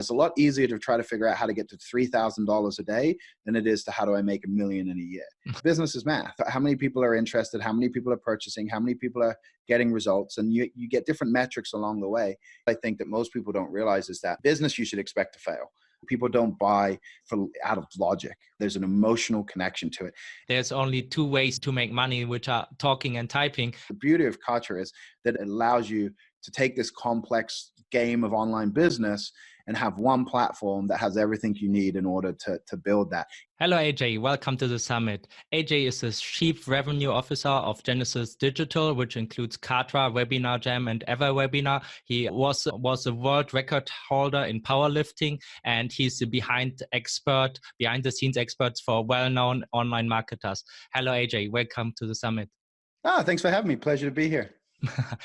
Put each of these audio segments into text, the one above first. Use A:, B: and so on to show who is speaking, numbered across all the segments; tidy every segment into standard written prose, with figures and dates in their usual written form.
A: It's a lot easier to try to figure out how to get to $3,000 a day than it is to how do I make $1 million in a year. Business is math. How many people are interested? How many people are purchasing? How many people are getting results? And you get different metrics along the way. I think that most people don't realize is that business you should expect to fail. People don't buy out of logic. There's an emotional connection to it.
B: There's only two ways to make money, which are talking and typing.
A: The beauty of Kartra is that it allows you to take this complex game of online business and have one platform that has everything you need in order to build that.
B: Hello, AJ. Welcome to the summit. AJ is the Chief Revenue Officer of Genesis Digital, which includes Kartra, Webinar Jam, and EverWebinar. He was a world record holder in powerlifting, and he's the behind the scenes expert for well-known online marketers. Hello, AJ. Welcome to the summit.
A: Thanks for having me. Pleasure to be here.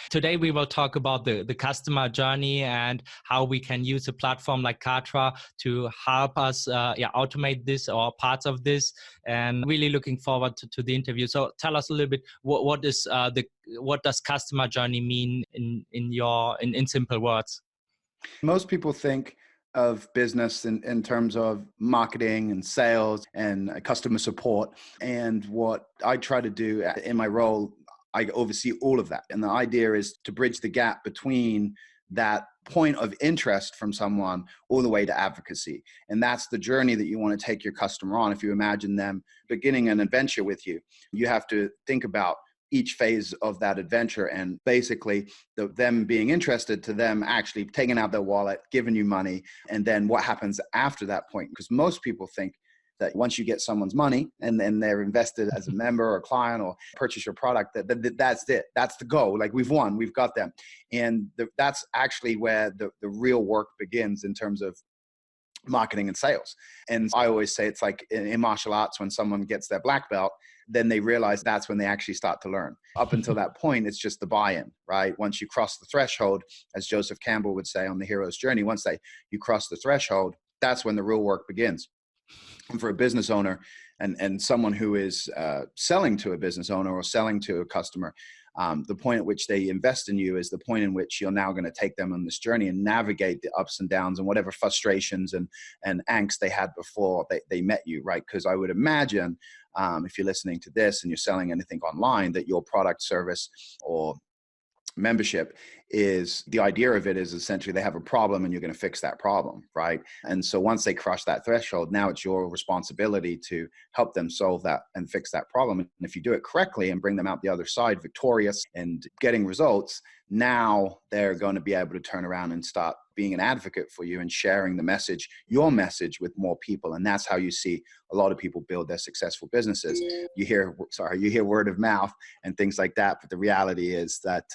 B: Today, we will talk about the customer journey and how we can use a platform like Kartra to help us automate this or parts of this, and really looking forward to the interview. So tell us a little bit, what does customer journey mean in simple words?
A: Most people think of business in terms of marketing and sales and customer support. And what I try to do in my role, I oversee all of that. And the idea is to bridge the gap between that point of interest from someone all the way to advocacy. And that's the journey that you want to take your customer on. If you imagine them beginning an adventure with you, you have to think about each phase of that adventure and basically them being interested to them actually taking out their wallet, giving you money, and then what happens after that point. Because most people think that once you get someone's money and then they're invested as a member or a client or purchase your product, that's it. That's the goal. Like we've won, we've got them. And that's actually where the real work begins in terms of marketing and sales. And I always say it's like in martial arts, when someone gets their black belt, then they realize that's when they actually start to learn. Up until that point, it's just the buy-in, right? Once you cross the threshold, as Joseph Campbell would say on The Hero's Journey, once you cross the threshold, that's when the real work begins. And for a business owner and someone who is selling to a business owner or selling to a customer, the point at which they invest in you is the point in which you're now going to take them on this journey and navigate the ups and downs and whatever frustrations and angst they had before they met you, right? Because I would imagine if you're listening to this and you're selling anything online, that your product, service, or membership is the idea of it is essentially they have a problem and you're going to fix that problem, right? And so once they cross that threshold, now it's your responsibility to help them solve that and fix that problem. And if you do it correctly and bring them out the other side victorious and getting results, now they're going to be able to turn around and start being an advocate for you and sharing the message, your message, with more people. And that's how you see a lot of people build their successful businesses. You hear word of mouth and things like that. But the reality is that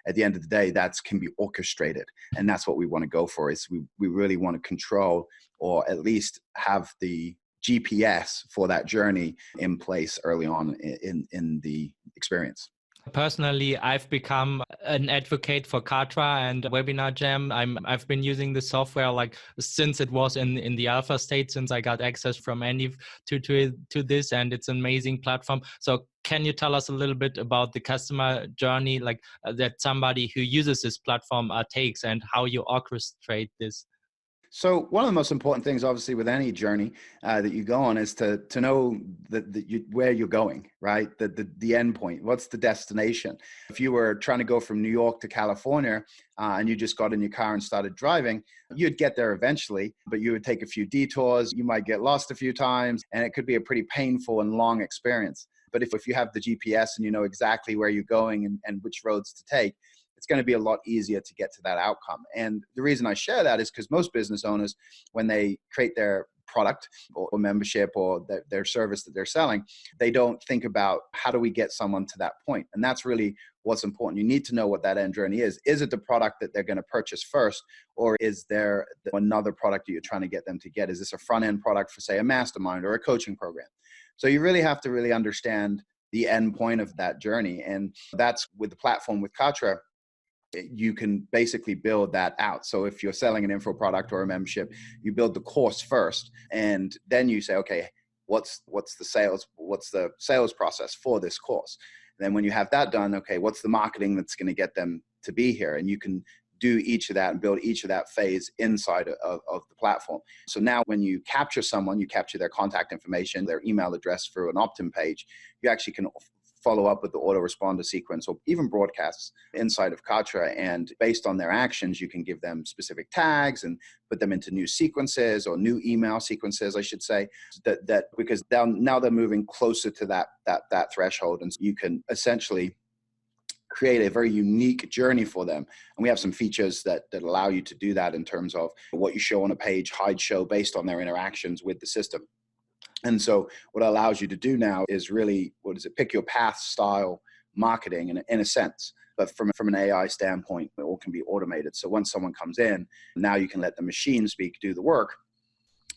A: at the end of the day, that can be orchestrated. And that's what we want to go for, is we really want to control, or at least have the GPS for that journey in place early on in the experience.
B: Personally, I've become an advocate for Kartra and Webinar Jam. I've been using the software since it was in the alpha state, since I got access from Andy to this, and it's an amazing platform. So can you tell us a little bit about the customer journey that somebody who uses this platform takes, and how you orchestrate this?
A: So one of the most important things, obviously, with any journey that you go on is to know where you're going, right? The end point. What's the destination? If you were trying to go from New York to California and you just got in your car and started driving, you'd get there eventually, but you would take a few detours. You might get lost a few times, and it could be a pretty painful and long experience. But if you have the GPS and you know exactly where you're going and which roads to take, it's going to be a lot easier to get to that outcome. And the reason I share that is because most business owners, when they create their product or membership or their service that they're selling, they don't think about how do we get someone to that point. And that's really what's important. You need to know what that end journey is. Is it the product that they're going to purchase first, or is there another product that you're trying to get them to get? Is this a front end product for, say, a mastermind or a coaching program? So you really have to really understand the end point of that journey. And that's with the platform with Kartra. You can basically build that out. So if you're selling an info product or a membership, you build the course first, and then you say, okay, what's the sales process for this course? And then when you have that done, okay, what's the marketing that's going to get them to be here? And you can do each of that and build each of that phase inside of the platform. So now when you capture someone, you capture their contact information, their email address through an opt-in page, you actually can follow up with the autoresponder sequence or even broadcasts inside of Kartra. And based on their actions, you can give them specific tags and put them into new sequences or new email sequences, I should say, that because now they're moving closer to that threshold. And so you can essentially create a very unique journey for them. And we have some features that allow you to do that in terms of what you show on a page, hide show based on their interactions with the system. And so what it allows you to do now is really, pick your path style marketing in a sense. But from an AI standpoint, it all can be automated. So once someone comes in, now you can let the machine speak, do the work,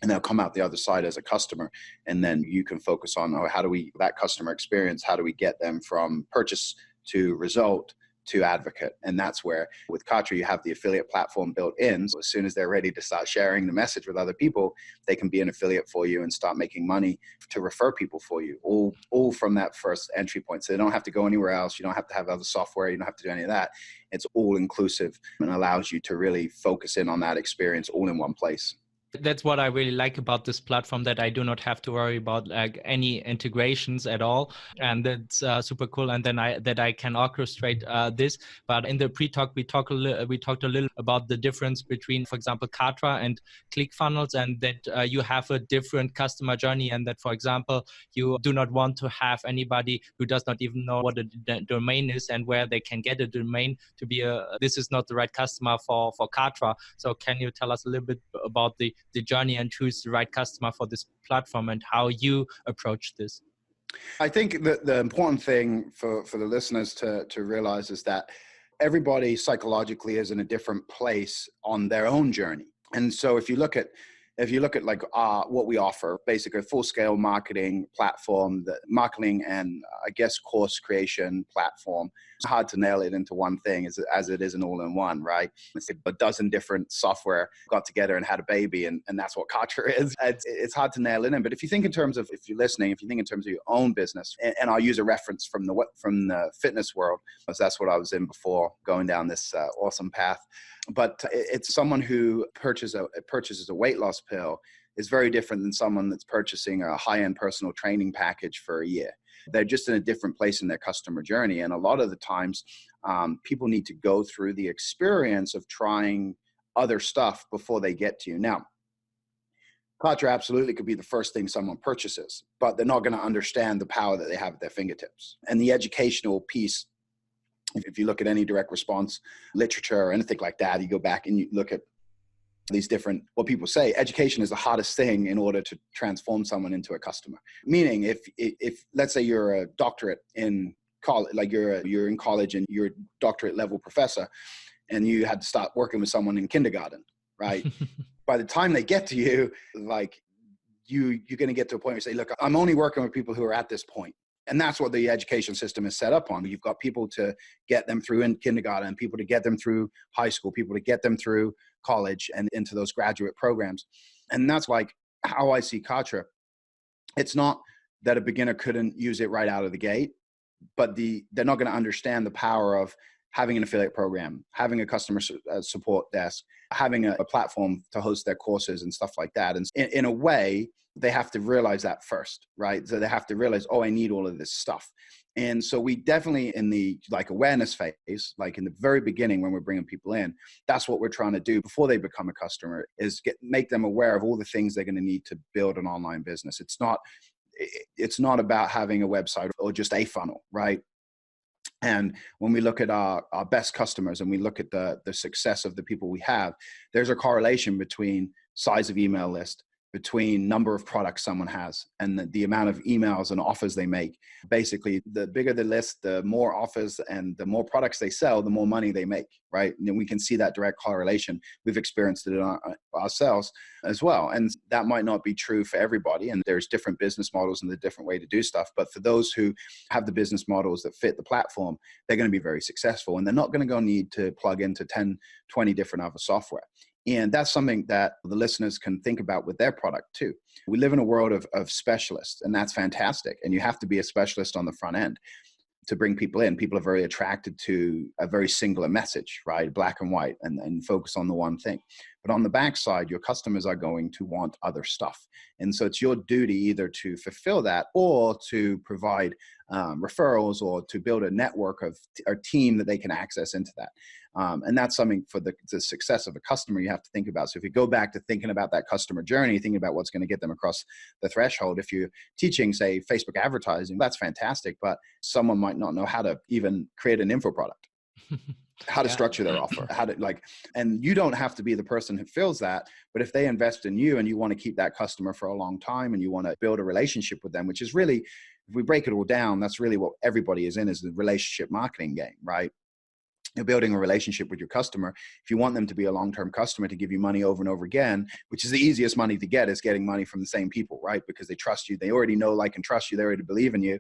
A: and they'll come out the other side as a customer. And then you can focus on that customer experience, how do we get them from purchase to result to advocate. And that's where with Kartra, you have the affiliate platform built in. So as soon as they're ready to start sharing the message with other people, they can be an affiliate for you and start making money to refer people for you, all from that first entry point. So they don't have to go anywhere else. You don't have to have other software. You don't have to do any of that. It's all inclusive and allows you to really focus in on that experience all in one place.
B: That's what I really like about this platform, that I do not have to worry about like any integrations at all, and that's super cool. And then I can orchestrate this. But in the pre-talk, we talked a little about the difference between, for example, Kartra and ClickFunnels, and that you have a different customer journey, and that, for example, you do not want to have anybody who does not even know what a domain is and where they can get a domain to be this is not the right customer for Kartra. So can you tell us a little bit about the journey and choose the right customer for this platform and how you approach this?
A: I think that the important thing for the listeners to realize is that everybody psychologically is in a different place on their own journey. And so if you look at like what we offer, basically a full-scale marketing platform, the marketing and I guess course creation platform, it's hard to nail it into one thing as it is an all-in-one, right? It's a dozen different software got together and had a baby, and that's what Kartra is. It's hard to nail it in. But if you think in terms of, if you're listening, if you think in terms of your own business, and I'll use a reference from the fitness world, because that's what I was in before going down this awesome path. But it's someone who purchases a weight loss pill is very different than someone that's purchasing a high-end personal training package for a year. They're just in a different place in their customer journey. And a lot of the times, people need to go through the experience of trying other stuff before they get to you. Now, Kartra absolutely could be the first thing someone purchases, but they're not going to understand the power that they have at their fingertips. And the educational piece, if you look at any direct response literature or anything like that, you go back and you look at these different, what people say, education is the hardest thing in order to transform someone into a customer. Meaning if let's say you're a doctorate in college, like you're in college and you're a doctorate level professor and you had to start working with someone in kindergarten, right? By the time they get to you, like you're going to get to a point where you say, look, I'm only working with people who are at this point. And that's what the education system is set up on. You've got people to get them through in kindergarten, people to get them through high school, people to get them through college and into those graduate programs. And that's like how I see Kartra. It's not that a beginner couldn't use it right out of the gate, but they're not going to understand the power of having an affiliate program, having a customer support desk, having a platform to host their courses and stuff like that. And in a way, they have to realize that first, right? So they have to realize, oh, I need all of this stuff. And so we definitely in the like awareness phase, like in the very beginning when we're bringing people in, that's what we're trying to do before they become a customer is make them aware of all the things they're going to need to build an online business. It's not about having a website or just a funnel, right? And when we look at our best customers and we look at the success of the people we have, there's a correlation between size of email list, between number of products someone has and the amount of emails and offers they make. Basically, the bigger the list, the more offers and the more products they sell, the more money they make, right? And we can see that direct correlation. We've experienced it ourselves as well. And that might not be true for everybody. And there's different business models and the different way to do stuff. But for those who have the business models that fit the platform, they're going to be very successful. And they're not going to need to plug into 10, 20 different other software. And that's something that the listeners can think about with their product too. We live in a world of specialists, and that's fantastic. And you have to be a specialist on the front end. to bring people in. People are very attracted to a very singular message, right? Black and white, and focus on the one thing. But on the backside, your customers are going to want other stuff. And so it's your duty either to fulfill that or to provide referrals, or to build a network of a team that they can access into that. And that's something for the success of a customer you have to think about. So if you go back to thinking about that customer journey, thinking about what's going to get them across the threshold, if you're teaching, say, Facebook advertising, that's fantastic, but someone might not know how to even create an info product, how to structure their offer, how to and you don't have to be the person who fills that. But if they invest in you and you want to keep that customer for a long time and you want to build a relationship with them, which is really, if we break it all down, that's really what everybody is in, is the relationship marketing game, right? You're building a relationship with your customer. If you want them to be a long-term customer, to give you money over and over again, which is the easiest money to get, is getting money from the same people, right? Because they trust you. They already know, like, and trust you. They already believe in you.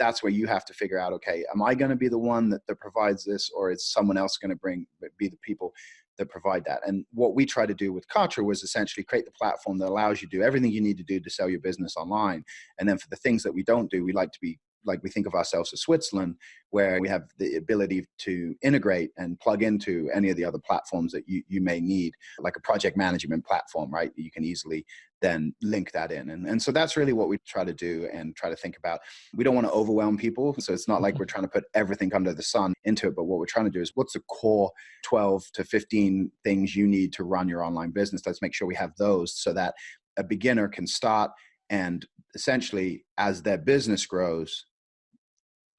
A: That's where you have to figure out, okay, am I going to be the one that provides this, or is someone else going to be the people that provide that? And what we try to do with Kartra was essentially create the platform that allows you to do everything you need to do to sell your business online. And then for the things that we don't do, we like to be, like, we think of ourselves as Switzerland, where we have the ability to integrate and plug into any of the other platforms that you may need, like a project management platform, right? You can easily then link that in. And so that's really what we try to do and try to think about. We don't want to overwhelm people. So it's not like we're trying to put everything under the sun into it, but what we're trying to do is, what's the core 12 to 15 things you need to run your online business? Let's make sure we have those so that a beginner can start, and essentially as their business grows,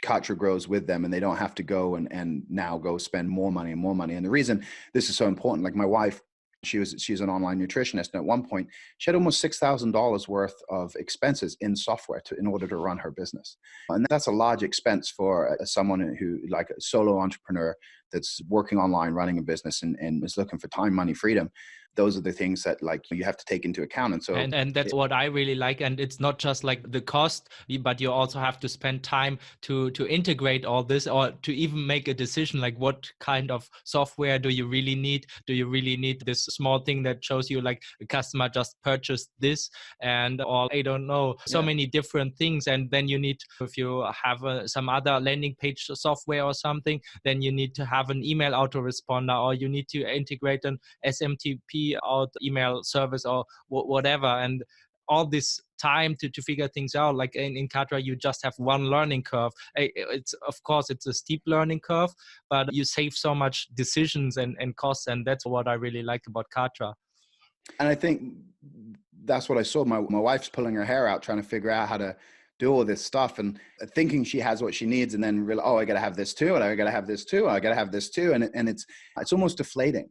A: Kartra grows with them, and they don't have to go and now go spend more money and more money. And the reason this is so important, like my wife, she's an online nutritionist, and at one point she had almost $6,000 worth of expenses in software in order to run her business. And that's a large expense for someone who, like a solo entrepreneur that's working online, running a business, and is looking for time, money, freedom. Those are the things that, like, you have to take into account. And so,
B: and that's what I really like. And it's not just like the cost, but you also have to spend time to integrate all this, or to even make a decision, like, what kind of software do you really need? Do you really need this small thing that shows you, like, a customer just purchased this, and or I don't know, so many different things. And then you need, if you have some other landing page software or something, then you need to have an email autoresponder, or you need to integrate an SMTP out email service, or whatever. And all this time to figure things out, like in Kartra, you just have one learning curve. It's, of course, it's a steep learning curve, but you save so much decisions and costs. And that's what I really like about Kartra.
A: And I think that's what I saw. My wife's pulling her hair out trying to figure out how to do all this stuff, and thinking she has what she needs, and then realize, oh, I got to have this too, and I got to have this too, I got to have this too, and it's almost deflating,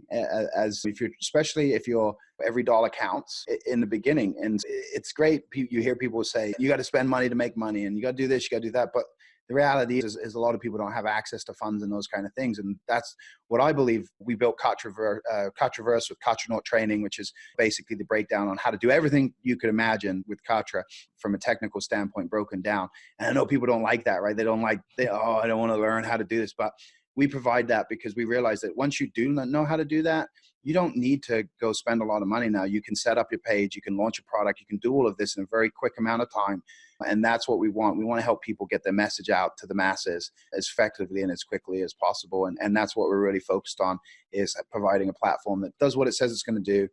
A: as especially if your every dollar counts in the beginning. And it's great. You hear people say you got to spend money to make money, and you got to do this, you got to do that, but the reality is a lot of people don't have access to funds and those kind of things. And that's what I believe. We built Kartraverse with Kartra training, which is basically the breakdown on how to do everything you could imagine with Kartra from a technical standpoint, broken down. And I know people don't like that, right? They don't like, I don't want to learn how to do this. But we provide that because we realize that once you do know how to do that, you don't need to go spend a lot of money now. You can set up your page, you can launch a product, you can do all of this in a very quick amount of time. And that's what we want. We want to help people get their message out to the masses as effectively and as quickly as possible. And that's what we're really focused on, is providing a platform that does what it says it's going to do,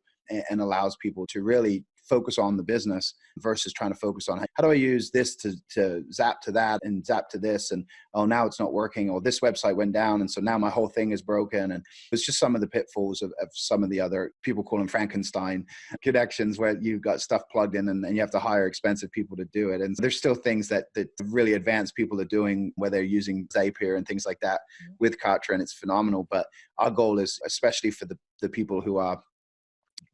A: and allows people to really focus on the business versus trying to focus on, how do I use this to zap to that and zap to this, and oh, now it's not working, or this website went down and so now my whole thing is broken. And it's just some of the pitfalls of some of the other, people call them Frankenstein connections, where you've got stuff plugged in and you have to hire expensive people to do it. And there's still things that really advanced people are doing, where they're using Zapier and things like that with Kartra, and it's phenomenal. But our goal is, especially for the people who are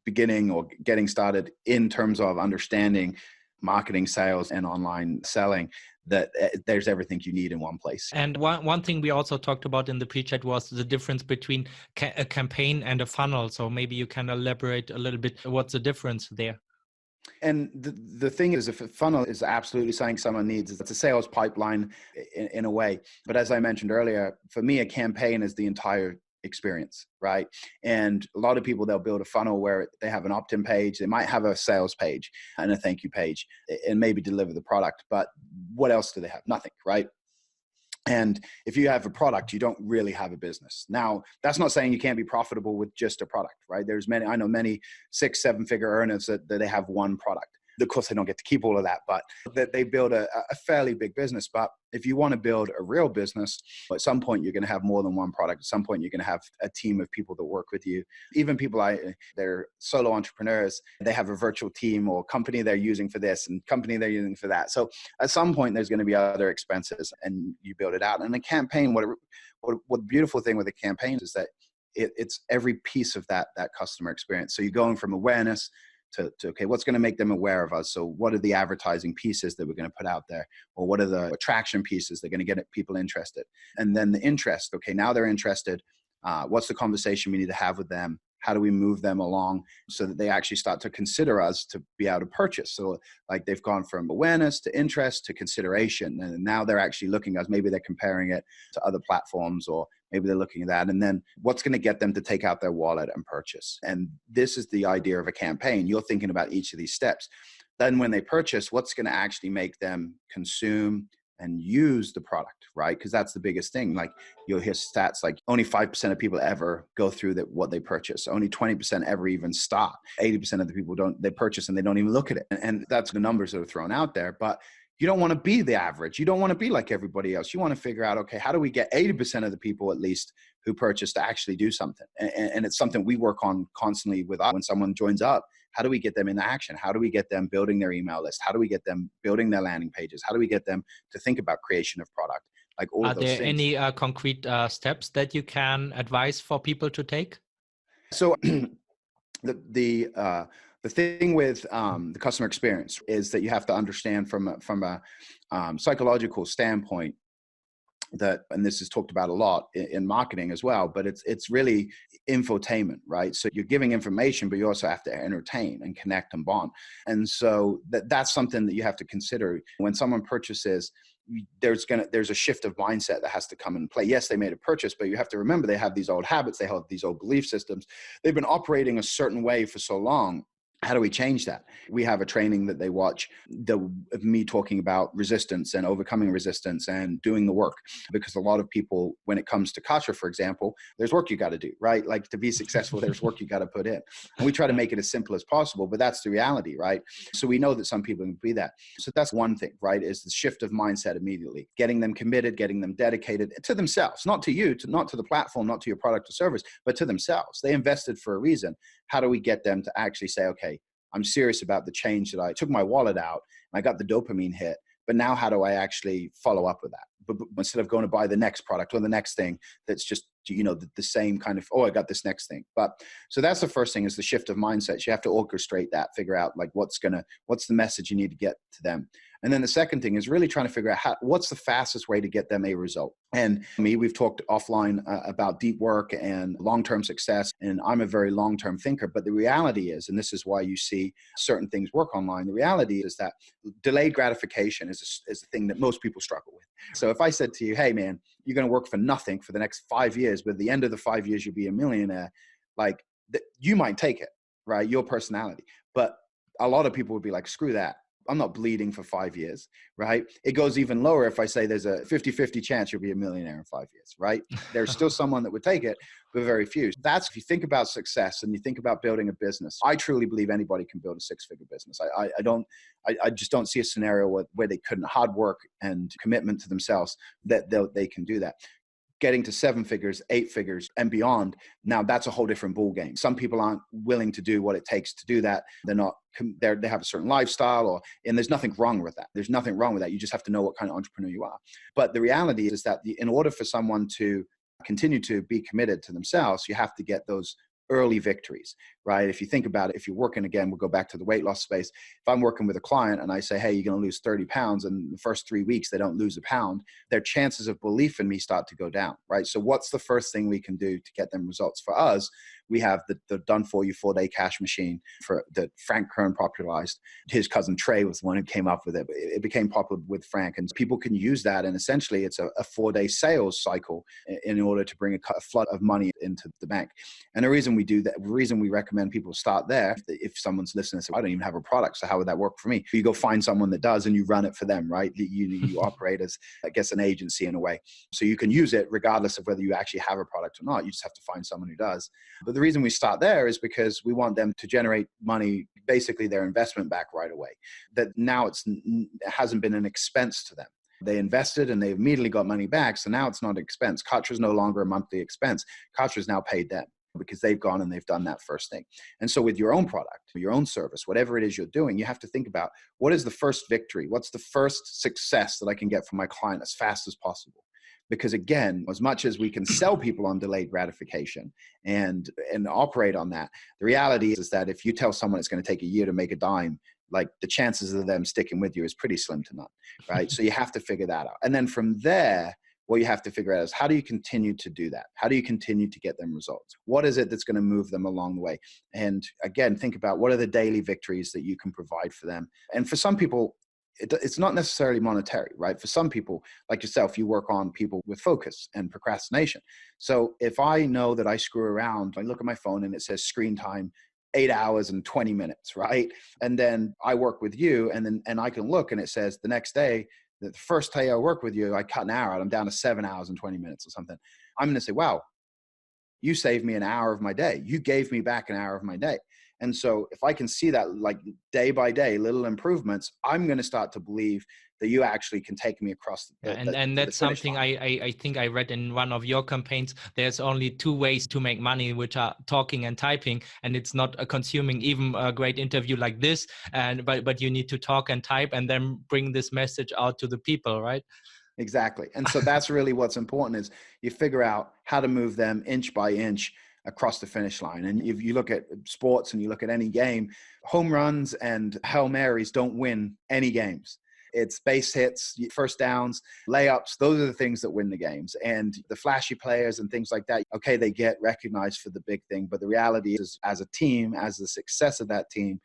A: beginning or getting started in terms of understanding marketing, sales, and online selling, that there's everything you need in one place.
B: And one thing we also talked about in the pre-chat was the difference between a campaign and a funnel. So maybe you can elaborate a little bit what's the difference there.
A: And the thing is, if a funnel is absolutely something someone needs, it's a sales pipeline in a way. But as I mentioned earlier, for me, a campaign is the entire experience, right? And a lot of people, they'll build a funnel where they have an opt-in page, they might have a sales page and a thank you page, and maybe deliver the product. But what else do they have? Nothing, right? And if you have a product, you don't really have a business. Now, that's not saying you can't be profitable with just a product, right? I know many 6-7 figure earners that they have one product. Of course, they don't get to keep all of that, but that they build a fairly big business. But if you want to build a real business, at some point you're going to have more than one product. At some point you're going to have a team of people that work with you. Even people they're solo entrepreneurs, they have a virtual team or company they're using for this and company they're using for that. So at some point there's going to be other expenses, and you build it out. And a campaign, what the beautiful thing with a campaign is that it's every piece of that customer experience. So you're going from awareness to okay, what's going to make them aware of us? So what are the advertising pieces that we're going to put out there? Or what are the attraction pieces that are going to get people interested? And then the interest, okay, now they're interested. What's the conversation we need to have with them? How do we move them along so that they actually start to consider us to be able to purchase? So like they've gone from awareness to interest to consideration. And now they're actually looking at us. Maybe they're comparing it to other platforms, or maybe they're looking at that. And then what's going to get them to take out their wallet and purchase? And this is the idea of a campaign. You're thinking about each of these steps. Then when they purchase, what's going to actually make them consume and use the product, right? Because that's the biggest thing. Like you'll hear stats like only 5% of people ever go through what they purchase. Only 20% ever even start. 80% of the people they purchase and they don't even look at it. And that's the numbers that are thrown out there. But you don't want to be the average. You don't want to be like everybody else. You want to figure out, okay, how do we get 80% of the people at least who purchase to actually do something? And it's something we work on constantly with when someone joins up. How do we get them into action? How do we get them building their email list? How do we get them building their landing pages? How do we get them to think about creation of product? Like all of those things.
B: Are there any concrete steps that you can advise for people to take?
A: So the thing with the customer experience is that you have to understand from a psychological standpoint that, and this is talked about a lot in marketing as well, but it's really infotainment, right? So you're giving information, but you also have to entertain and connect and bond. And so that's something that you have to consider when someone purchases. There's a shift of mindset that has to come in play. Yes, they made a purchase, but you have to remember they have these old habits, they have these old belief systems. They've been operating a certain way for so long. How do we change that? We have a training that they watch of me talking about resistance and overcoming resistance and doing the work. Because a lot of people, when it comes to Kartra, for example, there's work you got to do, right? Like to be successful, there's work you got to put in. And we try to make it as simple as possible, but that's the reality, right? So we know that some people can be that. So that's one thing, right? Is the shift of mindset immediately. Getting them committed, getting them dedicated to themselves, not to you, not to the platform, not to your product or service, but to themselves. They invested for a reason. How do we get them to actually say, okay, I'm serious about the change that I took my wallet out and I got the dopamine hit, but now how do I actually follow up with that? But instead of going to buy the next product or the next thing that's just, the same kind of, oh, I got this next thing. But so that's the first thing, is the shift of mindsets. You have to orchestrate that, figure out like what's the message you need to get to them. And then the second thing is really trying to figure out what's the fastest way to get them a result. And we've talked offline about deep work and long-term success. And I'm a very long-term thinker, but the reality is, and this is why you see certain things work online, the reality is that delayed gratification is a thing that most people struggle with. So if I said to you, hey man, you're going to work for nothing for the next 5 years, but at the end of the 5 years, you'll be a millionaire, like you might take it, right? Your personality. But a lot of people would be like, screw that. I'm not bleeding for 5 years, right? It goes even lower if I say there's a 50-50 chance you'll be a millionaire in 5 years, right? There's still someone that would take it, but very few. That's if you think about success and you think about building a business. I truly believe anybody can build a six-figure business. I just don't see a scenario where they couldn't. Hard work and commitment to themselves, that they can do that. Getting to 7 figures, 8 figures and beyond, now that's a whole different ball game. Some people aren't willing to do what it takes to do that. They have a certain lifestyle, and there's nothing wrong with that. There's nothing wrong with that. You just have to know what kind of entrepreneur you are. But the reality is that in order for someone to continue to be committed to themselves, you have to get those early victories, right? If you think about it, if you're working, again, we'll go back to the weight loss space. If I'm working with a client and I say, hey, you're going to lose 30 pounds, and the first 3 weeks, they don't lose a pound, their chances of belief in me start to go down, right? So what's the first thing we can do to get them results? For us, we have the done for you 4-day cash machine that Frank Kern popularized. His cousin Trey was the one who came up with it. It became popular with Frank, and people can use that. And essentially it's a 4-day sales cycle in order to bring a flood of money into the bank. And the reason we do that, the reason we recommend recommend people start there. If someone's listening and says, I don't even have a product, so how would that work for me? You go find someone that does and you run it for them, right? You operate as, I guess, an agency in a way. So you can use it regardless of whether you actually have a product or not. You just have to find someone who does. But the reason we start there is because we want them to generate money, basically their investment back right away. That now it hasn't been an expense to them. They invested and they immediately got money back. So now it's not an expense. Kartra is no longer a monthly expense. Kartra is now paid them because they've gone and they've done that first thing. And so with your own product, your own service, whatever it is you're doing, you have to think about what is the first victory? What's the first success that I can get from my client as fast as possible? Because again, as much as we can sell people on delayed gratification and operate on that, the reality is that if you tell someone it's going to take a year to make a dime, like the chances of them sticking with you is pretty slim to none, right? So you have to figure that out. And then from there, what you have to figure out is how do you continue to do that? How do you continue to get them results? What is it that's going to move them along the way? And again, think about what are the daily victories that you can provide for them. And for some people, it's not necessarily monetary, right? For some people, like yourself, you work on people with focus and procrastination. So if I know that I screw around, I look at my phone and it says screen time 8 hours and 20 minutes, right? And then I work with you and I can look and it says the next day, the first day I work with you, I cut an hour out. I'm down to 7 hours and 20 minutes or something. I'm going to say, wow, you saved me an hour of my day. You gave me back an hour of my day. And so if I can see that like day by day, little improvements, I'm going to start to believe that you actually can take me across
B: and that's something I think I read in one of your campaigns. There's only two ways to make money, which are talking and typing, and it's not consuming even a great interview like this. But you need to talk and type and then bring this message out to the people, right?
A: Exactly. And so that's really what's important is you figure out how to move them inch by inch across the finish line. And if you look at sports and you look at any game, home runs and Hail Marys don't win any games. It's base hits, first downs, layups. Those are the things that win the games. And the flashy players and things like that, okay, they get recognized for the big thing. But the reality is, as a team, as the success of that team,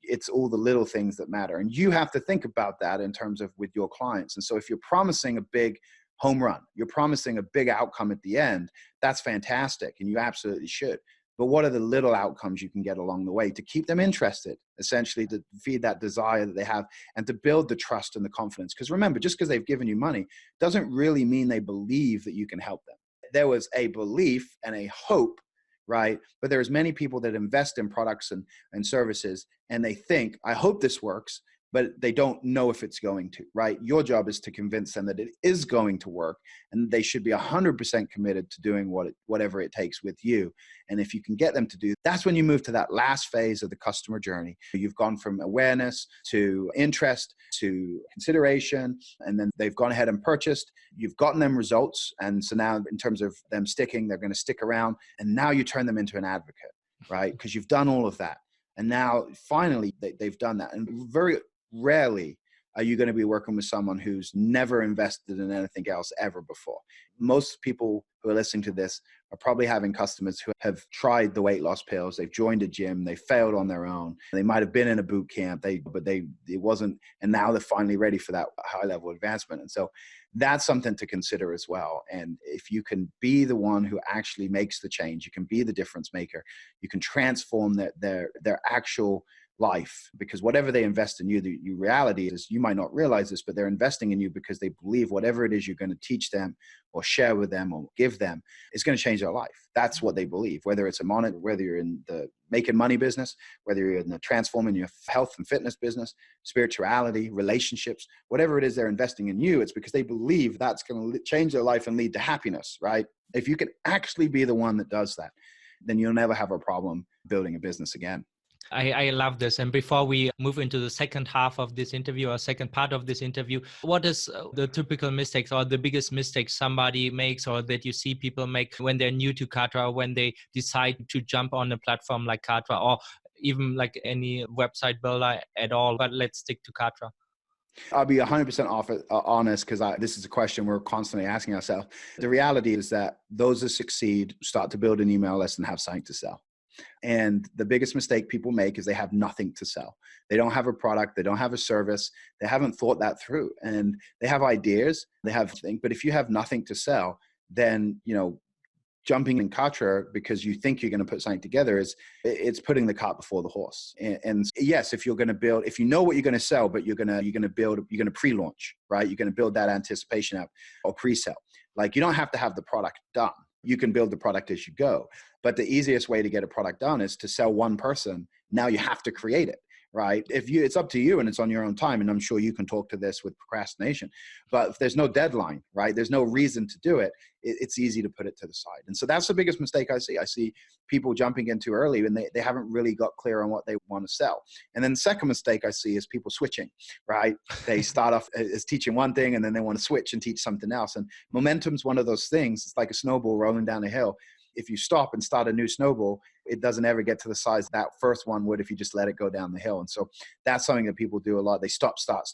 A: it's all the little things that matter. And you have to think about that in terms of with your clients. And so if you're promising a big home run, you're promising a big outcome at the end, that's fantastic. And you absolutely should. But what are the little outcomes you can get along the way to keep them interested, essentially to feed that desire that they have and to build the trust and the confidence? Because remember, just because they've given you money doesn't really mean they believe that you can help them. There was a belief and a hope, right? But there's many people that invest in products and services and they think, I hope this works, but they don't know if it's going to, right? Your job is to convince them that it is going to work and they should be 100% committed to doing whatever it takes with you. And if you can get them to do, that's when you move to that last phase of the customer journey. You've gone from awareness to interest to consideration, and then they've gone ahead and purchased. You've gotten them results. And so now in terms of them sticking, they're going to stick around. And now you turn them into an advocate, right? Because you've done all of that. And now finally they've done that. And very rarely are you going to be working with someone who's never invested in anything else ever before. Most people who are listening to this are probably having customers who have tried the weight loss pills. They've joined a gym. They failed on their own. They might have been in a boot camp, it wasn't, and now they're finally ready for that high level advancement. And so that's something to consider as well. And if you can be the one who actually makes the change, you can be the difference maker, you can transform their actual life, because whatever they invest in you, the reality is you might not realize this, but they're investing in you because they believe whatever it is you're going to teach them or share with them or give them is going to change their life. That's what they believe, whether it's whether you're in the making money business, whether you're in the transforming your health and fitness business, spirituality, relationships, whatever it is they're investing in you, it's because they believe that's going to change their life and lead to happiness, right? If you can actually be the one that does that, then you'll never have a problem building a business again.
B: I love this. And before we move into the second half of this interview or second part of this interview, what is the typical mistakes or the biggest mistakes somebody makes or that you see people make when they're new to Kartra, when they decide to jump on a platform like Kartra or even like any website builder at all? But let's stick to Kartra.
A: I'll be 100% honest, because this is a question we're constantly asking ourselves. The reality is that those that succeed start to build an email list and have something to sell. And the biggest mistake people make is they have nothing to sell. They don't have a product. They don't have a service. They haven't thought that through. And they have ideas. They have things. But if you have nothing to sell, then, jumping in Kartra because you think you're going to put something together is it's putting the cart before the horse. And yes, if you're going to build, if you know what you're going to sell, but you're going to pre-launch, right? You're going to build that anticipation app or pre-sell. Like, you don't have to have the product done. You can build the product as you go. But the easiest way to get a product done is to sell one person. Now you have to create it, right? It's up to you and it's on your own time. And I'm sure you can talk to this with procrastination. But if there's no deadline, right? There's no reason to do it. It's easy to put it to the side. And so that's the biggest mistake I see. I see people jumping in too early and they haven't really got clear on what they want to sell. And then the second mistake I see is people switching, right? They start off as teaching one thing and then they want to switch and teach something else. And momentum's one of those things. It's like a snowball rolling down a hill. If you stop and start a new snowball, it doesn't ever get to the size that first one would if you just let it go down the hill. And so that's something that people do a lot. They stop, start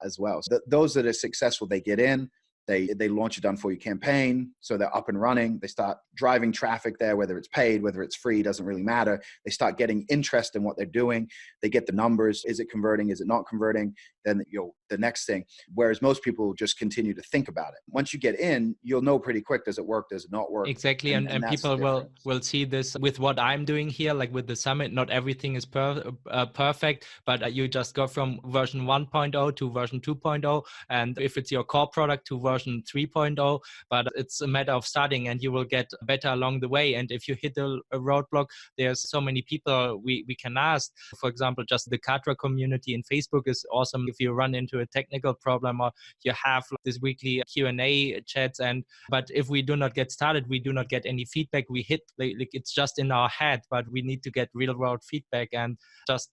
A: as well. So those that are successful, they get in, they launch a done for you campaign. So they're up and running. They start driving traffic there, whether it's paid, whether it's free, doesn't really matter. They start getting interest in what they're doing. They get the numbers. Is it converting? Is it not converting? Then the next thing, whereas most people just continue to think about it. Once you get in, you'll know pretty quick, does it work? Does it not work?
B: Exactly. And people will see this with what I'm doing here, like with the summit. Not everything is perfect, but you just go from version 1.0 to version 2.0. And if it's your core product, to version 3.0, but it's a matter of starting and you will get better along the way. And if you hit a roadblock, there's so many people we can ask. For example, just the Kartra community in Facebook is awesome. If you run into a technical problem or you have this weekly Q&A chats, but if we do not get started, we do not get any feedback. We hit, like it's just in our head, but we need to get real world feedback and just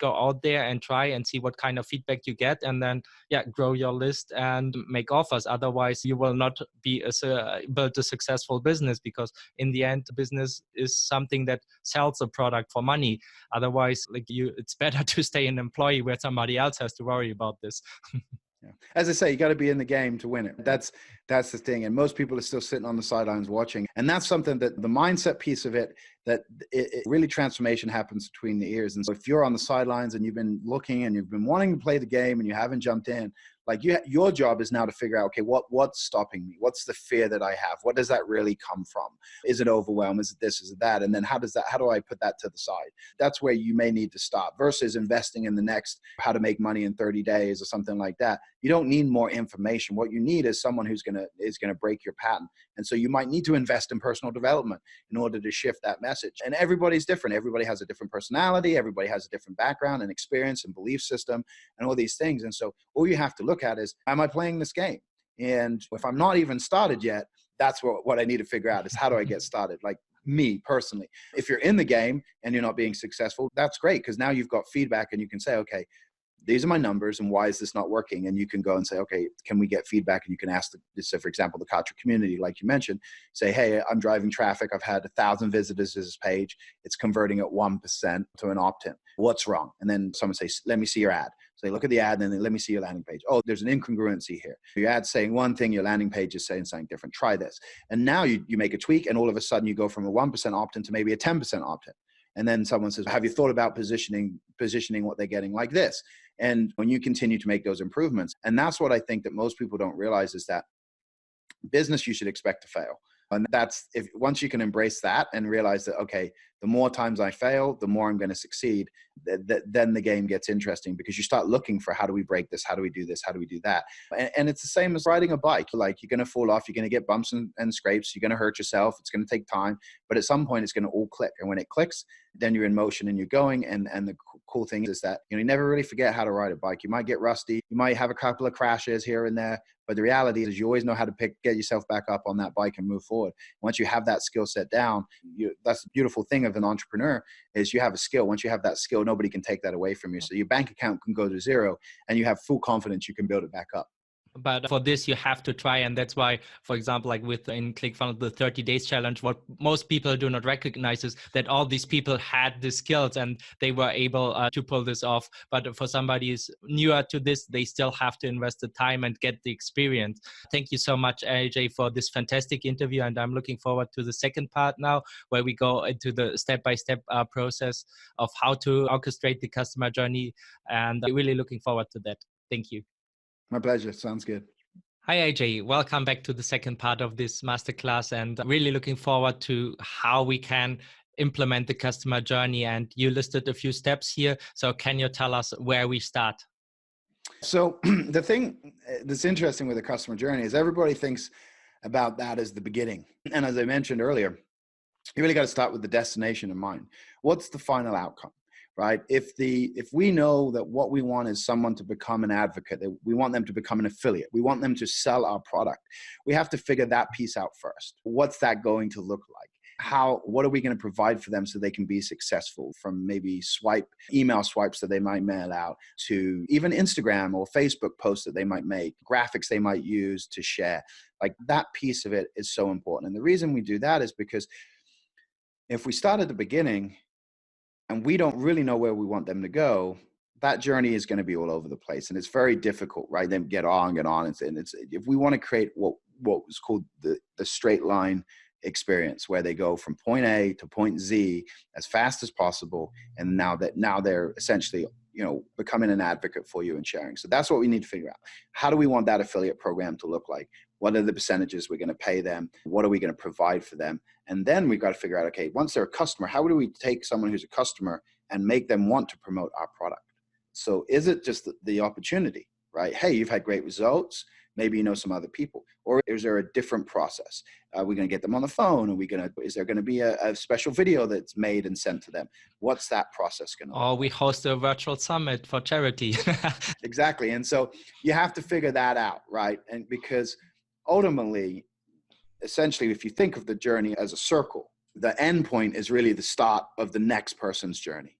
B: go out there and try and see what kind of feedback you get, and then grow your list and make offers. Otherwise you will not be build a successful business, because in the end business is something that sells a product for money. Otherwise, it's better to stay an employee where somebody else has to worry about this.
A: Yeah. As I say, you got to be in the game to win it. That's the thing. And most people are still sitting on the sidelines watching. And that's something that the mindset piece of it, that it really transformation happens between the ears. And so if you're on the sidelines and you've been looking and you've been wanting to play the game and you haven't jumped in, like your job is now to figure out, okay, what's stopping me? What's the fear that I have? What does that really come from? Is it overwhelm? Is it this? Is it that? And then how do I put that to the side? That's where you may need to start, versus investing in the next how to make money in 30 days or something like that. You don't need more information. What you need is someone who's gonna break your pattern. And so you might need to invest in personal development in order to shift that message. And everybody's different. Everybody has a different personality. Everybody has a different background and experience and belief system and all these things. And so all you have to look at is, am I playing this game? And if I'm not even started yet, that's what I need to figure out is, how do I get started? Like me personally, if you're in the game and you're not being successful, that's great, because now you've got feedback and you can say, okay, these are my numbers and why is this not working? And you can go and say, okay, can we get feedback? And you can ask so for example, the Kartra community, like you mentioned, say, hey, I'm driving traffic. I've had 1,000 visitors to this page. It's converting at 1% to an opt-in. What's wrong? And then someone says, let me see your ad. So they look at the ad and then let me see your landing page. Oh, there's an incongruency here. Your ad's saying one thing, your landing page is saying something different. Try this. And now you make a tweak and all of a sudden you go from a 1% opt-in to maybe a 10% opt-in. And then someone says, have you thought about positioning what they're getting like this? And when you continue to make those improvements, and that's what I think that most people don't realize, is that business, you should expect to fail. And that's, if once you can embrace that and realize that, okay, the more times I fail, the more I'm going to succeed, then the game gets interesting, because you start looking for, how do we break this? How do we do this? How do we do that? And it's the same as riding a bike. Like, you're going to fall off, you're going to get bumps and scrapes, you're going to hurt yourself. It's going to take time, but at some point it's going to all click. And when it clicks, then you're in motion and you're going. And the cool thing is that, you never really forget how to ride a bike. You might get rusty. You might have a couple of crashes here and there, but the reality is you always know how to get yourself back up on that bike and move forward. Once you have that skill set down, that's the beautiful thing of an entrepreneur, is you have a skill. Once you have that skill, nobody can take that away from you. So your bank account can go to zero and you have full confidence you can build it back up.
B: But for this, you have to try. And that's why, for example, like in ClickFunnels, the 30 days challenge, what most people do not recognize is that all these people had the skills and they were able to pull this off. But for somebody who's newer to this, they still have to invest the time and get the experience. Thank you so much, AJ, for this fantastic interview. And I'm looking forward to the second part now, where we go into the step-by-step process of how to orchestrate the customer journey. And I'm really looking forward to that. Thank you.
A: My pleasure. Sounds good.
B: Hi, AJ. Welcome back to the second part of this masterclass, and really looking forward to how we can implement the customer journey. And you listed a few steps here. So can you tell us where we start?
A: So the thing that's interesting with the customer journey is everybody thinks about that as the beginning. And as I mentioned earlier, you really got to start with the destination in mind. What's the final outcome, right? If we know that what we want is someone to become an advocate, that we want them to become an affiliate, we want them to sell our product, we have to figure that piece out first. What's that going to look like? What are we going to provide for them so they can be successful, from maybe email swipes that they might mail out, to even Instagram or Facebook posts that they might make, graphics they might use to share. Like, that piece of it is so important. And the reason we do that is because if we start at the beginning and we don't really know where we want them to go, that journey is going to be all over the place, and it's very difficult, right? Then get on. And it's if we want to create what was called the straight line experience, where they go from point A to point Z as fast as possible, and now they're essentially, becoming an advocate for you and sharing. So that's what we need to figure out. How do we want that affiliate program to look like? What are the percentages we're going to pay them? What are we going to provide for them? And then we've got to figure out, okay, once they're a customer, how do we take someone who's a customer and make them want to promote our product? So is it just the opportunity, right? Hey, you've had great results. Maybe you know some other people. Or is there a different process? Are we going to get them on the phone? Is there going to be a special video that's made and sent to them? What's that process going to look
B: Or
A: like?
B: we host a virtual summit for charity.
A: Exactly. And so you have to figure that out, right? And because ultimately, essentially, if you think of the journey as a circle, the end point is really the start of the next person's journey,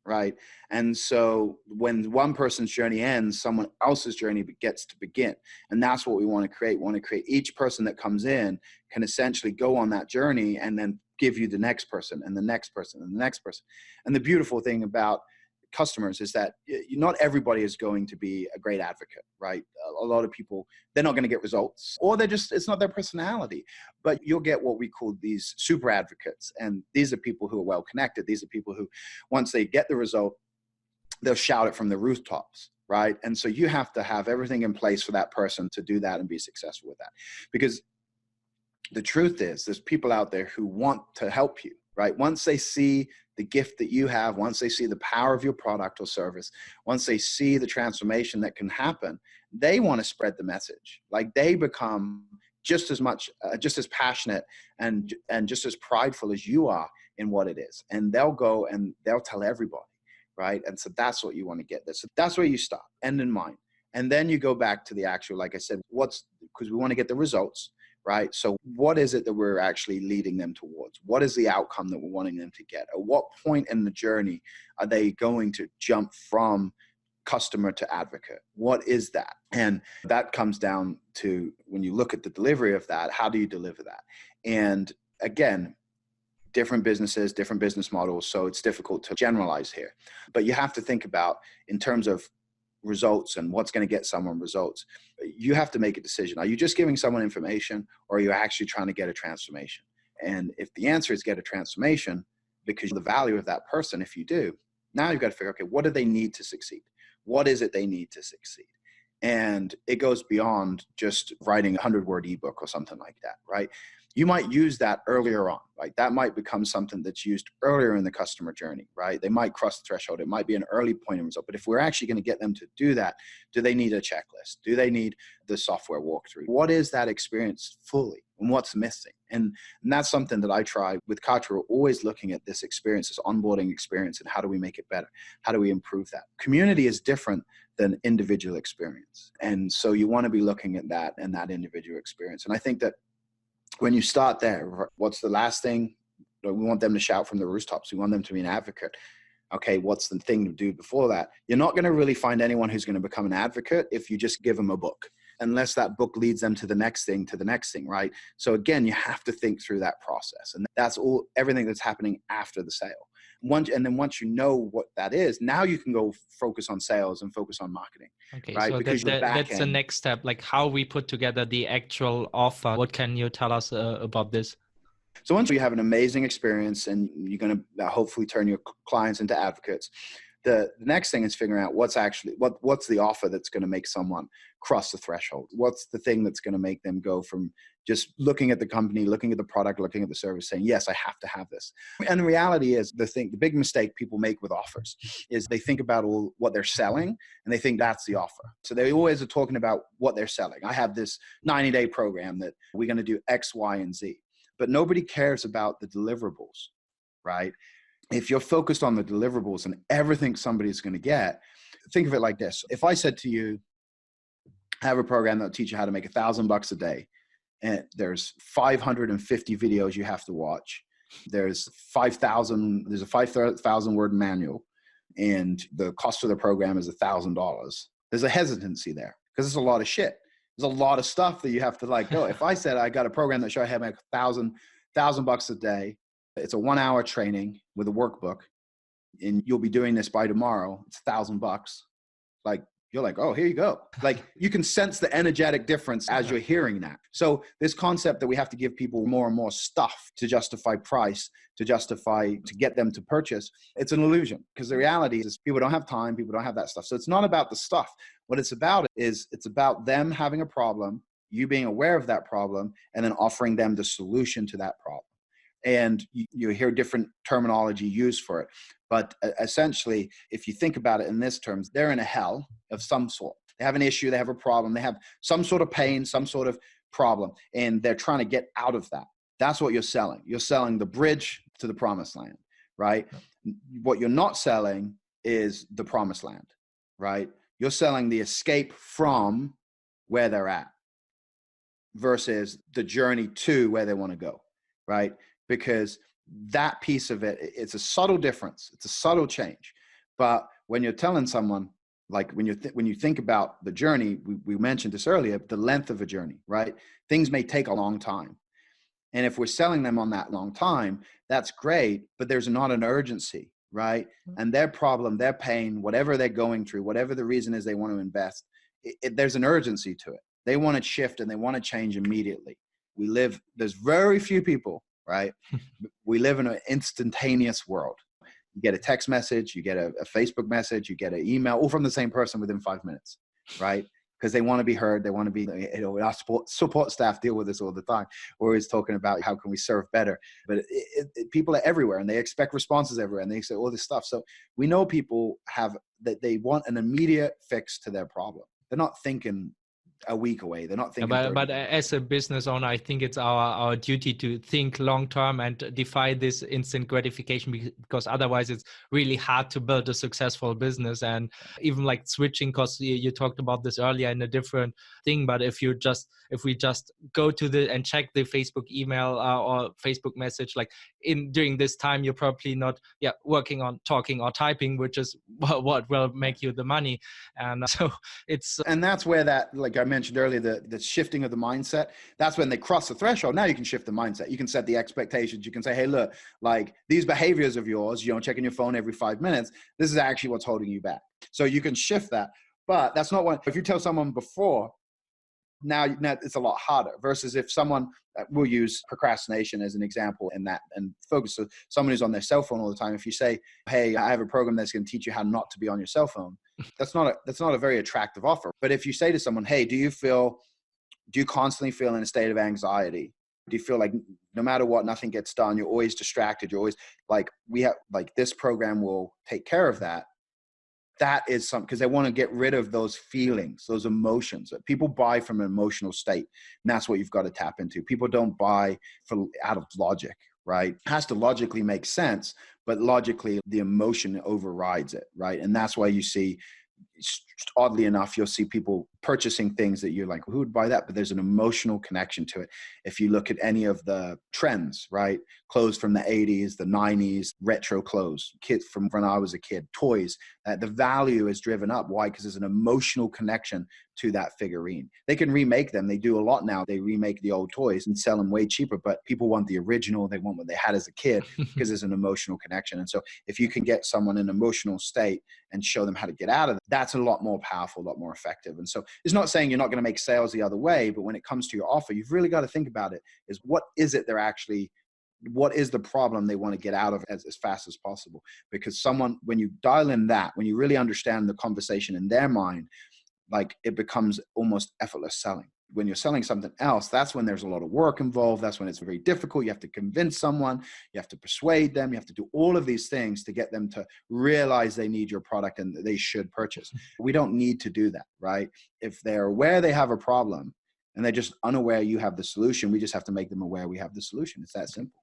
A: right? And so when one person's journey ends, someone else's journey gets to begin. And that's what we want to create. We want to create each person that comes in can essentially go on that journey and then give you the next person and the next person and the next person. And the beautiful thing about customers is that not everybody is going to be a great advocate, right? A lot of people, they're not going to get results, or it's not their personality. But you'll get what we call these super advocates. And these are people who are well connected. These are people who, once they get the result, they'll shout it from the rooftops, right? And so you have to have everything in place for that person to do that and be successful with that. Because the truth is, there's people out there who want to help you, right? Once they see the gift that you have, once they see the power of your product or service, once they see the transformation that can happen, they want to spread the message. Like, they become just as passionate and just as prideful as you are in what it is. And they'll go and they'll tell everybody, right? And so that's what you want to get there. So that's where you stop, end in mind. And then you go back to the actual, like I said, because we want to get the results, right? So what is it that we're actually leading them towards? What is the outcome that we're wanting them to get? At what point in the journey are they going to jump from customer to advocate? What is that? And that comes down to, when you look at the delivery of that, how do you deliver that? And again, different businesses, different business models. So it's difficult to generalize here, but you have to think about, in terms of results and what's going to get someone results, you have to make a decision. Are you just giving someone information, or are you actually trying to get a transformation? And if the answer is get a transformation because of the value of that person, if you do, now you've got to figure, okay, what do they need to succeed? What is it they need to succeed? And it goes beyond just writing a 100-word ebook or something like that, right? You might use that earlier on, right? That might become something that's used earlier in the customer journey, right? They might cross the threshold. It might be an early point in result. But if we're actually going to get them to do that, do they need a checklist? Do they need the software walkthrough? What is that experience fully, and what's missing? And that's something that I try with Kartra. We're always looking at this experience, this onboarding experience, and how do we make it better? How do we improve that? Community is different than individual experience. And so you want to be looking at that and that individual experience. And I think that when you start there, what's the last thing? We want them to shout from the rooftops. We want them to be an advocate. Okay, what's the thing to do before that? You're not going to really find anyone who's going to become an advocate if you just give them a book, unless that book leads them to the next thing, right? So again, you have to think through that process. And that's everything that's happening after the sale. Once you know what that is, now you can go focus on sales and focus on marketing.
B: Okay,
A: right?
B: so
A: Because
B: that's the next step, like how we put together the actual offer. What can you tell us about this?
A: So once you have an amazing experience and you're going to hopefully turn your clients into advocates, The next thing is figuring out what's the offer that's going to make someone cross the threshold. What's the thing that's going to make them go from just looking at the company, looking at the product, looking at the service, saying, yes, I have to have this. And the reality is the big mistake people make with offers is they think about all what they're selling and they think that's the offer. So they always are talking about what they're selling. I have this 90-day program that we're going to do X, Y, and Z, but nobody cares about the deliverables, right? If you're focused on the deliverables and everything somebody's going to get, think of it like this. If I said to you, I have a program that'll teach you how to make $1,000 a day, and there's 550 videos you have to watch. There's a 5,000 word manual, and the cost of the program is $1,000. There's a hesitancy there because it's a lot of shit. There's a lot of stuff that you have to like go. If I said I got a program that show I have like $1,000 a day, it's a 1-hour training with a workbook, and you'll be doing this by tomorrow. It's $1,000. Like, you're like, oh, here you go. Like, you can sense the energetic difference as you're hearing that. So this concept that we have to give people more and more stuff to justify price, to get them to purchase, it's an illusion, because the reality is people don't have time. People don't have that stuff. So it's not about the stuff. What it's about is it's about them having a problem, you being aware of that problem, and then offering them the solution to that problem. And you hear different terminology used for it. But essentially, if you think about it in this terms, they're in a hell of some sort. They have an issue, they have a problem, they have some sort of pain, some sort of problem, and they're trying to get out of that. That's what you're selling. You're selling the bridge to the promised land, right? What you're not selling is the promised land, right? You're selling the escape from where they're at versus the journey to where they want to go, right? Because that piece of it, it's a subtle difference. It's a subtle change. But when you're telling someone, like when you think about the journey, we mentioned this earlier, the length of a journey, right? Things may take a long time. And if we're selling them on that long time, that's great, but there's not an urgency, right? And their problem, their pain, whatever they're going through, whatever the reason is they want to invest, there's an urgency to it. They want to shift and they want to change immediately. There's very few people, right? We live in an instantaneous world. You get a text message, you get a Facebook message, you get an email, all from the same person within 5 minutes, right? Because they want to be heard. They want to be, our support staff deal with this all the time. We're always talking about how can we serve better, but people are everywhere and they expect responses everywhere and they say all this stuff. So we know people that they want an immediate fix to their problem. They're not thinking a week away. They're not thinking.
B: But as a business owner, I think it's our duty to think long term and defy this instant gratification, because otherwise it's really hard to build a successful business. And even like switching, because you talked about this earlier in a different thing, but if we just go to and check the Facebook email or Facebook message, like during this time, you're probably not working on talking or typing, which is what will make you the money. And so
A: and that's where that, like I mentioned earlier, the shifting of the mindset, that's when they cross the threshold. Now you can shift the mindset. You can set the expectations. You can say, hey, look, like these behaviors of yours, checking your phone every 5 minutes, this is actually what's holding you back. So you can shift that. But that's not if you tell someone before, now it's a lot harder versus if someone, we'll use procrastination as an example in that and focus. So someone who's on their cell phone all the time, if you say, hey, I have a program that's going to teach you how not to be on your cell phone, that's not a very attractive offer. But if you say to someone, hey, do you constantly feel in a state of anxiety? Do you feel like no matter what, nothing gets done? You're always distracted. You're always this program will take care of that. That is something, because they want to get rid of those feelings, those emotions. People buy from an emotional state, and that's what you've got to tap into. People don't buy out of logic, right? It has to logically make sense, but logically the emotion overrides it, right? And that's why you see, oddly enough, you'll see people purchasing things that you're like, who would buy that? But there's an emotional connection to it. If you look at any of the trends, right? Clothes from the 80s, the 90s, retro clothes, kids from when I was a kid, toys, the value is driven up. Why? Because there's an emotional connection to that figurine. They can remake them. They do a lot now. They remake the old toys and sell them way cheaper, but people want the original. They want what they had as a kid because there's an emotional connection. And so if you can get someone in an emotional state and show them how to get out of it, that's a lot more powerful, a lot more effective. And so it's not saying you're not going to make sales the other way, but when it comes to your offer, you've really got to think about it is what is it they're actually what is the problem they want to get out of as fast as possible. Because when you dial in that, when you really understand the conversation in their mind, like it becomes almost effortless selling. When you're selling something else, that's when there's a lot of work involved. That's when it's very difficult. You have to convince someone, you have to persuade them, you have to do all of these things to get them to realize they need your product and they should purchase. We don't need to do that, right? If they're aware they have a problem and they're just unaware you have the solution, we just have to make them aware we have the solution. It's that simple.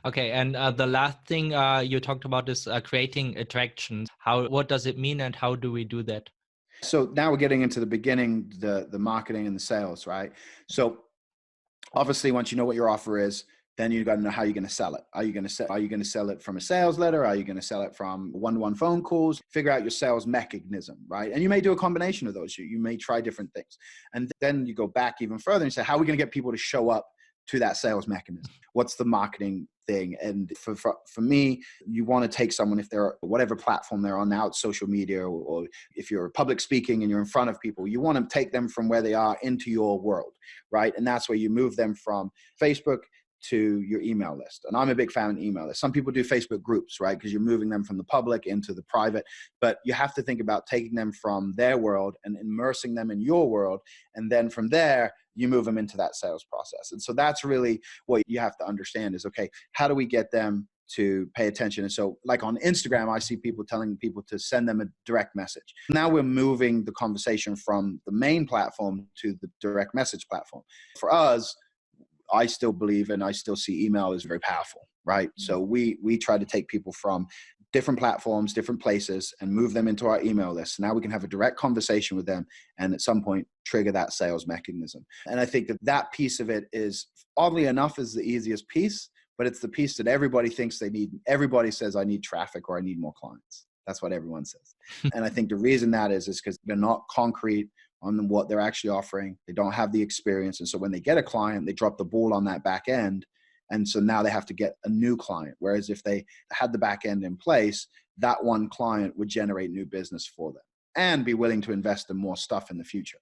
B: Okay, and the last thing you talked about is creating attractions. What does it mean, and how do we do that?
A: So now we're getting into the beginning, the marketing and the sales, right? So obviously, once you know what your offer is, then you got to know how you're going to sell it. Are you going to sell it from a sales letter? Are you going to sell it from one-to-one phone calls? Figure out your sales mechanism, right? And you may do a combination of those. You may try different things. And then you go back even further and say, how are we going to get people to show up to that sales mechanism? What's the marketing thing? And for me, you want to take someone, if they're whatever platform they're on now, it's social media, or if you're public speaking and you're in front of people, you want to take them from where they are into your world, right? And that's where you move them from Facebook to your email list. And I'm a big fan of email list. Some people do Facebook groups, right? Because you're moving them from the public into the private, but you have to think about taking them from their world and immersing them in your world. And then from there, you move them into that sales process. And so that's really what you have to understand is, okay, how do we get them to pay attention? And so like on Instagram, I see people telling people to send them a direct message. Now we're moving the conversation from the main platform to the direct message platform. For us, I still believe and I still see email as very powerful, right? So we try to take people from different platforms, different places, and move them into our email list. Now we can have a direct conversation with them and at some point trigger that sales mechanism. And I think that piece of it is, oddly enough, is the easiest piece, but it's the piece that everybody thinks they need. Everybody says, I need traffic or I need more clients. That's what everyone says. And I think the reason that is because they're not concrete on what they're actually offering. They don't have the experience. And so when they get a client, they drop the ball on that back end. And so now they have to get a new client. Whereas if they had the back end in place, that one client would generate new business for them and be willing to invest in more stuff in the future.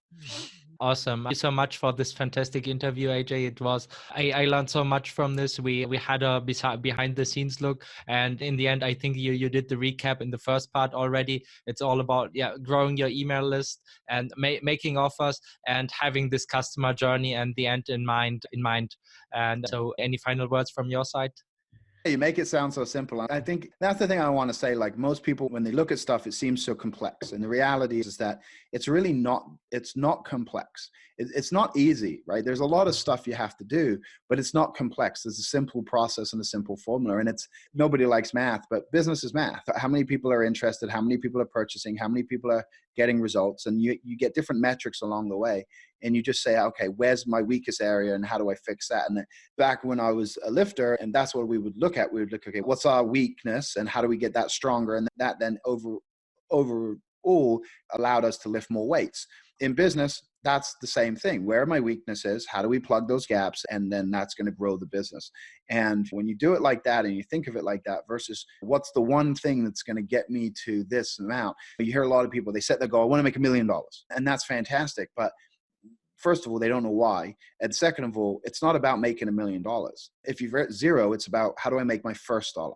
B: Awesome. Thank you so much for this fantastic interview, AJ. It was, I learned so much from this. We had a behind the scenes look. And in the end, I think you did the recap in the first part already. It's all about growing your email list and making offers and having this customer journey and the end in mind. And so any final words from your side?
A: You make it sound so simple. I think that's the thing I want to say. Like most people, when they look at stuff, it seems so complex. And the reality is that it's really not, it's not complex. It's not easy, right? There's a lot of stuff you have to do, but it's not complex. There's a simple process and a simple formula. And nobody likes math, but business is math. How many people are interested? How many people are purchasing? How many people are getting results? And you get different metrics along the way. And you just say, okay, where's my weakest area and how do I fix that? And back when I was a lifter, and that's what we would look at. We would look, okay, what's our weakness and how do we get that stronger? And that then overall allowed us to lift more weights. In business, that's the same thing. Where are my weaknesses? How do we plug those gaps? And then that's going to grow the business. And when you do it like that and you think of it like that versus what's the one thing that's going to get me to this amount? You hear a lot of people, they set their goal, I want to make $1 million. And that's fantastic. But first of all, they don't know why. And second of all, it's not about making $1 million. If you're at zero, it's about how do I make my first dollar?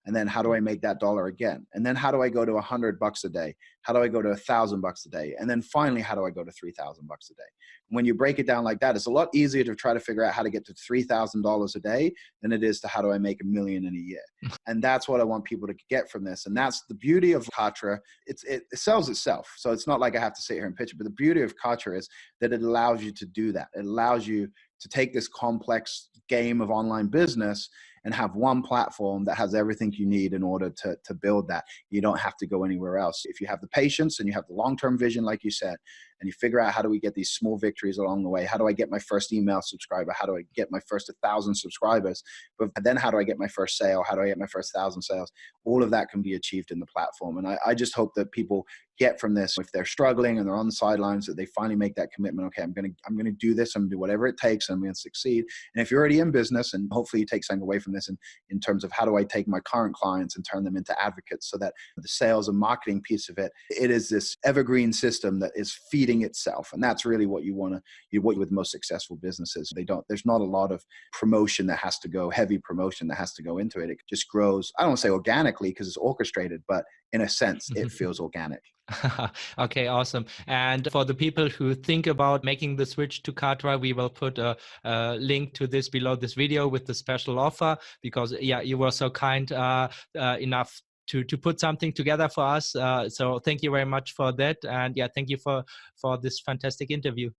A: And then how do I make that dollar again? And then how do I go to $100 a day? How do I go to $1,000 a day? And then finally, how do I go to $3,000 a day? When you break it down like that, it's a lot easier to try to figure out how to get to $3,000 a day than it is to how do I make $1 million in a year. And that's what I want people to get from this. And that's the beauty of Kartra. It sells itself. So it's not like I have to sit here and pitch it, but the beauty of Kartra is that it allows you to do that. It allows you to take this complex game of online business and have one platform that has everything you need in order to build that. You don't have to go anywhere else. If you have the patience and you have the long-term vision, like you said, and you figure out how do we get these small victories along the way? How do I get my first email subscriber? How do I get my first 1,000 subscribers? But then how do I get my first sale? How do I get my first 1,000 sales? All of that can be achieved in the platform. And I just hope that people get from this, if they're struggling and they're on the sidelines, that they finally make that commitment. Okay, I'm gonna do this. I'm gonna do whatever it takes. I'm gonna succeed. And if you're already in business, and hopefully you take something away from this in terms of how do I take my current clients and turn them into advocates, so that the sales and marketing piece of it is this evergreen system that is feeding feeding itself. And that's really what you want to, what with most successful businesses. There's not a lot of promotion that has to go, heavy promotion that has to go into it. It just grows. I don't want to say organically because it's orchestrated, but in a sense, it feels organic.
B: Okay, awesome. And for the people who think about making the switch to Kartra, we will put a link to this below this video with the special offer, because yeah, you were so kind enough to put something together for us. So thank you very much for that. And yeah, thank you for this fantastic interview.